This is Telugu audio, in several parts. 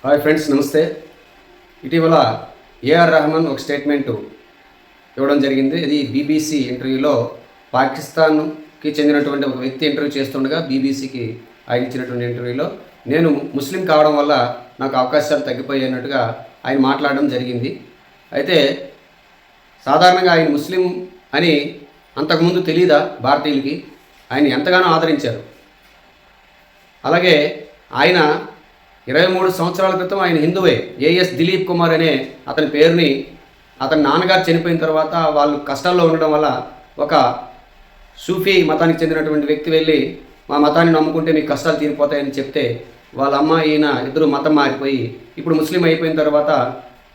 హాయ్ ఫ్రెండ్స్, నమస్తే. ఇటీవల ఏఆర్ రెహమాన్ ఒక స్టేట్మెంటు ఇవ్వడం జరిగింది. ఇది బీబీసీ ఇంటర్వ్యూలో పాకిస్తాన్కి చెందినటువంటి ఒక వ్యక్తి ఇంటర్వ్యూ చేస్తుండగా బీబీసీకి ఆయన ఇచ్చినటువంటి ఇంటర్వ్యూలో నేను ముస్లిం కావడం వల్ల నాకు అవకాశాలు తగ్గిపోయినట్టుగా ఆయన మాట్లాడడం జరిగింది. అయితే సాధారణంగా ఆయన ముస్లిం అని అంతకుముందు తెలీదా భారతీయులకి? ఆయన ఎంతగానో ఆదరించారు. అలాగే ఆయన 23 సంవత్సరాల క్రితం ఆయన హిందువే. ఏఎస్ దిలీప్ కుమార్ అనే అతని పేరుని అతని నాన్నగారు చనిపోయిన తర్వాత వాళ్ళు కష్టాల్లో ఉండడం వల్ల ఒక సూఫీ మతానికి చెందినటువంటి వ్యక్తి వెళ్ళి మా మతాన్ని నమ్ముకుంటే మీకు కష్టాలు తీరిపోతాయని చెప్తే వాళ్ళ అమ్మ ఈయన ఇద్దరు మతం మారిపోయి ఇప్పుడు ముస్లిం అయిపోయిన తర్వాత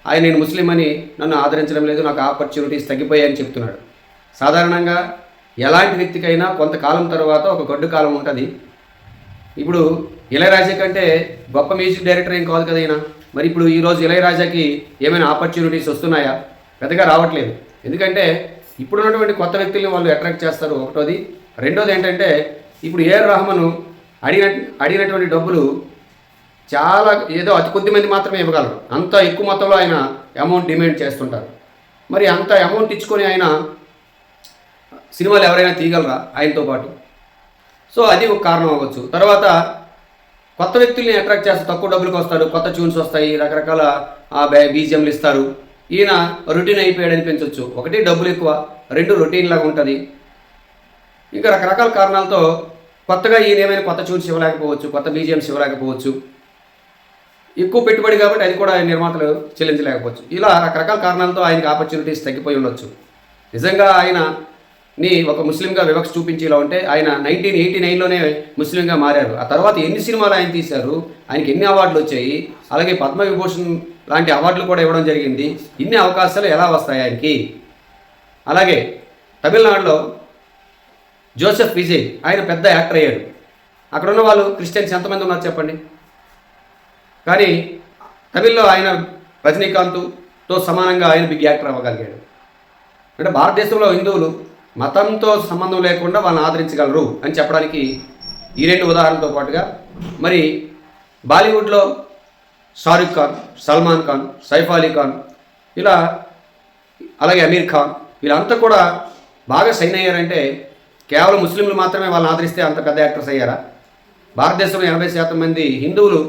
ఆయన నేను ముస్లిం అని నన్ను ఆదరించడం లేదు, నాకు ఆపర్చునిటీస్ తగ్గిపోయాయని చెప్తున్నాడు. సాధారణంగా ఎలాంటి వ్యక్తికైనా కొంతకాలం తర్వాత ఒక గడ్డు కాలం ఉంటుంది. ఇప్పుడు ఇళయరాజా కంటే గొప్ప మ్యూజిక్ డైరెక్టర్ ఏం కాదు కదా ఈయన. మరి ఇప్పుడు ఈరోజు ఇళయరాజాకి ఏమైనా ఆపర్చునిటీస్ వస్తున్నాయా? పెద్దగా రావట్లేదు. ఎందుకంటే ఇప్పుడున్నటువంటి కొత్త వ్యక్తుల్ని వాళ్ళు అట్రాక్ట్ చేస్తారు, ఒకటోది. రెండోది ఏంటంటే ఇప్పుడు ఏఆర్ రెహమాన్ అడిగినటువంటి డబ్బులు చాలా ఏదో అతి కొద్ది మంది మాత్రమే ఇవ్వగలరు. అంత ఎక్కువ మొత్తంలో ఆయన అమౌంట్ డిమాండ్ చేస్తుంటారు. మరి అంత అమౌంట్ ఇచ్చుకొని ఆయన సినిమాలు ఎవరైనా తీయగలరా ఆయనతో పాటు? సో అది ఒక కారణం అవ్వచ్చు. తర్వాత కొత్త వ్యక్తుల్ని అట్రాక్ట్ చేస్తారు, తక్కువ డబ్బులకు వస్తారు, కొత్త ట్యూన్స్ వస్తాయి, రకరకాల బీజిఎంలు ఇస్తారు. ఈయన రొటీన్ అయిపోయాడు అనిపించవచ్చు. ఒకటి డబ్బులు ఎక్కువ, రెండు రొటీన్ లాగా ఉంటుంది. ఇంకా రకరకాల కారణాలతో కొత్తగా ఈయన ఏమైనా కొత్త ట్యూన్స్ ఇవ్వలేకపోవచ్చు, కొత్త బీజిఎంస్ ఇవ్వలేకపోవచ్చు. ఎక్కువ పెట్టుబడి కాబట్టి అది కూడా నిర్మాతలు చెల్లించలేకపోవచ్చు. ఇలా రకరకాల కారణాలతో ఆయనకి ఆపర్చునిటీస్ తగ్గిపోయి ఉండొచ్చు. నిజంగా ఆయనని ఒక ముస్లింగా వివక్ష చూపించేలా ఉంటే ఆయన 1989లోనే ముస్లింగా మారారు. ఆ తర్వాత ఎన్ని సినిమాలు ఆయన తీశారు, ఆయనకి ఎన్ని అవార్డులు వచ్చాయి, అలాగే పద్మవిభూషణ్ లాంటి అవార్డులు కూడా ఇవ్వడం జరిగింది. ఇన్ని అవకాశాలు ఎలా వస్తాయి ఆయనకి? అలాగే తమిళనాడులో జోసెఫ్ విజయ్ ఆయన పెద్ద యాక్టర్ అయ్యాడు. అక్కడ ఉన్న వాళ్ళు క్రిస్టియన్స్ ఎంతమంది ఉన్నారు చెప్పండి? కానీ తమిళ్లో ఆయన రజనీకాంత్తో సమానంగా ఆయన బిగ్ యాక్టర్ అవ్వగలిగాడు. అంటే భారతదేశంలో హిందువులు మతంతో సంబంధం లేకుండా వాళ్ళని ఆదరించగలరు అని చెప్పడానికి ఈ రెండు ఉదాహరణలతో పాటుగా మరి బాలీవుడ్లో షారుఖ్ ఖాన్, సల్మాన్ ఖాన్, సైఫ్ అలీ ఖాన్, ఇలా అలాగే అమీర్ ఖాన్, వీళ్ళంతా కూడా బాగా షైన్ అయ్యారంటే కేవలం ముస్లింలు మాత్రమే వాళ్ళని ఆదరిస్తే అంత పెద్ద యాక్టర్స్ అయ్యారా? భారతదేశంలో 80% మంది హిందువులు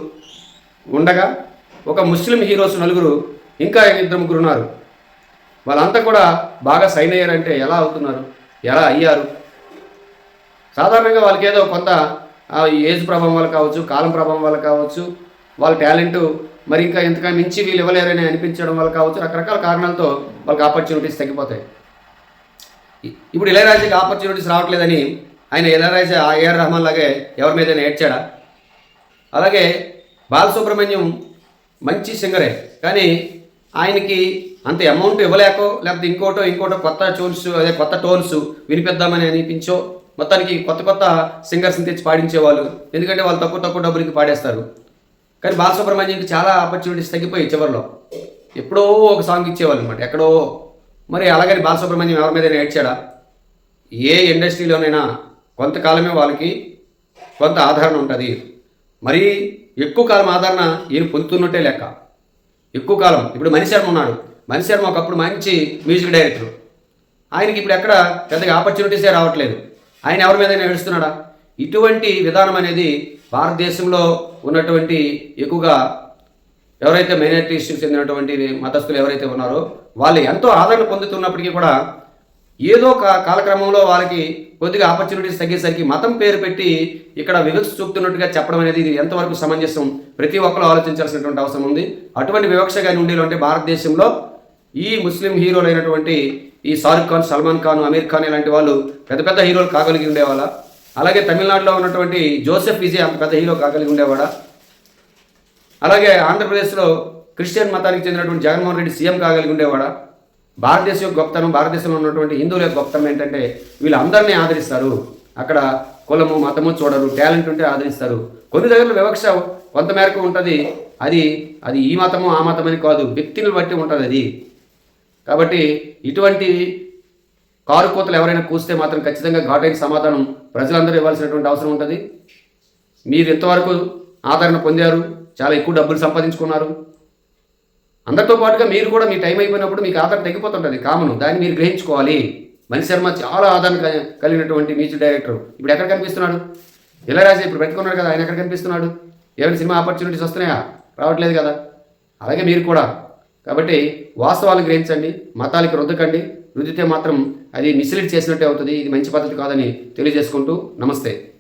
ఉండగా ఒక ముస్లిం హీరోస్ నలుగురు, ఇంకా 2-3 ఉన్నారు. వాళ్ళంతా కూడా బాగా షైన్ అయ్యారంటే ఎలా అవుతున్నారు, ఎలా అయ్యారు? సాధారణంగా వాళ్ళకి ఏదో కొంత ఏజ్ ప్రభావం వల్ల కావచ్చు, కాలం ప్రభావం వల్ల కావచ్చు, వాళ్ళ టాలెంటు మరి ఇంకా ఎంతగా మించి వీళ్ళు ఇవ్వలేరని అనిపించడం వల్ల కావచ్చు, రకరకాల కారణాలతో వాళ్ళకి ఆపర్చునిటీస్ తగ్గిపోతాయి. ఇప్పుడు ఇళయరాజాకి ఆపర్చునిటీస్ రావట్లేదని ఆయన ఇళయరాజా ఏఆర్ రెహమాన్ లాగే ఎవరి మీదైనా ఏడ్చాడా? అలాగే బాలసుబ్రహ్మణ్యం మంచి సింగరే, కానీ ఆయనకి అంత అమౌంట్ ఇవ్వలేకో లేకపోతే ఇంకోటో కొత్త ట్యూన్స్ అదే కొత్త టోన్స్ వినిపిద్దామని అనిపించో మొత్తానికి కొత్త సింగర్స్ని తెచ్చి పాడించేవాళ్ళు. ఎందుకంటే వాళ్ళు తక్కువ డబ్బులకి పాడేస్తారు. కానీ బాలసుబ్రహ్మణ్యంకి చాలా ఆపర్చునిటీస్ తగ్గిపోయి చివరిలో ఎప్పుడో ఒక సాంగ్ ఇచ్చేవాళ్ళు అనమాట, ఎక్కడో. మరి అలాగని బాలసుబ్రహ్మణ్యం ఎవరి మీదైనా ఏడ్చాడా? ఏ ఇండస్ట్రీలోనైనా కొంతకాలమే వాళ్ళకి కొంత ఆదరణ ఉంటుంది. మరీ ఎక్కువ కాలం ఆదరణ ఈయన పొందుతున్నట్టే లెక్క. ఎక్కువ కాలం ఇప్పుడు మణిశర్మ ఉన్నాడు. మణిశర్మ ఒకప్పుడు మంచి మ్యూజిక్ డైరెక్టర్. ఆయనకి ఇప్పుడు ఎక్కడ పెద్దగా ఆపర్చునిటీసే రావట్లేదు. ఆయన ఎవరి మీదైనా ఏడుస్తున్నాడా? ఇటువంటి విధానం అనేది భారతదేశంలో ఉన్నటువంటి ఎక్కువగా ఎవరైతే మైనారిటీస్కి చెందినటువంటి మతస్థులు ఎవరైతే ఉన్నారో వాళ్ళు ఎంతో ఆదరణ పొందుతున్నప్పటికీ కూడా ఏదో కాలక్రమంలో వాళ్ళకి కొద్దిగా ఆపర్చునిటీస్ తగ్గేసరికి మతం పేరు పెట్టి ఇక్కడ వివక్ష చూపుతున్నట్టుగా చెప్పడం అనేది ఇది ఎంతవరకు సమంజసం? ప్రతి ఒక్కరు ఆలోచించాల్సినటువంటి అవసరం ఉంది. అటువంటి వివక్ష కానీ ఉండేలంటే భారతదేశంలో ఈ ముస్లిం హీరోలు అయినటువంటి ఈ షారుఖ్ ఖాన్, సల్మాన్ ఖాన్, అమీర్ ఖాన్ ఇలాంటి వాళ్ళు పెద్ద హీరోలు కాగలిగి ఉండేవాళ్ళ? అలాగే తమిళనాడులో ఉన్నటువంటి జోసెఫ్ విజయ్ అంత పెద్ద హీరో కాగలిగి ఉండేవాడా? అలాగే ఆంధ్రప్రదేశ్లో క్రిస్టియన్ మతానికి చెందినటువంటి జగన్మోహన్ రెడ్డి సీఎం కాగలిగి ఉండేవాడా? భారతదేశం యొక్క గొప్పతనం, భారతదేశంలో ఉన్నటువంటి హిందువుల యొక్క గొప్పతనం ఏంటంటే వీళ్ళందరినీ ఆదరిస్తారు. అక్కడ కులము మతము చూడరు, టాలెంట్ ఉంటే ఆదరిస్తారు. కొన్ని దగ్గరలో వివక్ష కొంతమేరకు ఉంటుంది. అది ఈ మతము ఆ మతం అని కాదు, వ్యక్తిని బట్టి ఉంటుంది అది. కాబట్టి ఇటువంటి కారు కోతలు ఎవరైనా కూస్తే మాత్రం ఖచ్చితంగా ఘాటైన సమాధానం ప్రజలందరూ ఇవ్వాల్సినటువంటి అవసరం ఉంటుంది. మీరు ఎంతవరకు ఆదరణ పొందారు చాలా ఎక్కువ డబ్బులు సంపాదించుకున్నారు. అందరితో పాటుగా మీరు కూడా మీ టైం అయిపోయినప్పుడు మీకు ఆధారం తగ్గిపోతుంటుంది, కామను. దాన్ని మీరు గ్రహించుకోవాలి. మణి శర్మ చాలా ఆధారం కలిగినటువంటి మ్యూజిక్ డైరెక్టర్. ఇప్పుడు ఎక్కడ కనిపిస్తున్నాడు? ఇళయరాజా ఇప్పుడు పెట్టుకున్నాడు కదా, ఆయన ఎక్కడ కనిపిస్తున్నాడు? ఏమైనా సినిమా ఆపర్చునిటీస్ వస్తున్నాయా? రావట్లేదు కదా. అలాగే మీరు కూడా. కాబట్టి వాస్తవాలను గ్రహించండి, మతాలకి రుద్దకండి. రుద్దితే మాత్రం అది మిస్లీడ్ చేసినట్టే అవుతుంది. ఇది మంచి పద్ధతి కాదని తెలియజేసుకుంటూ నమస్తే.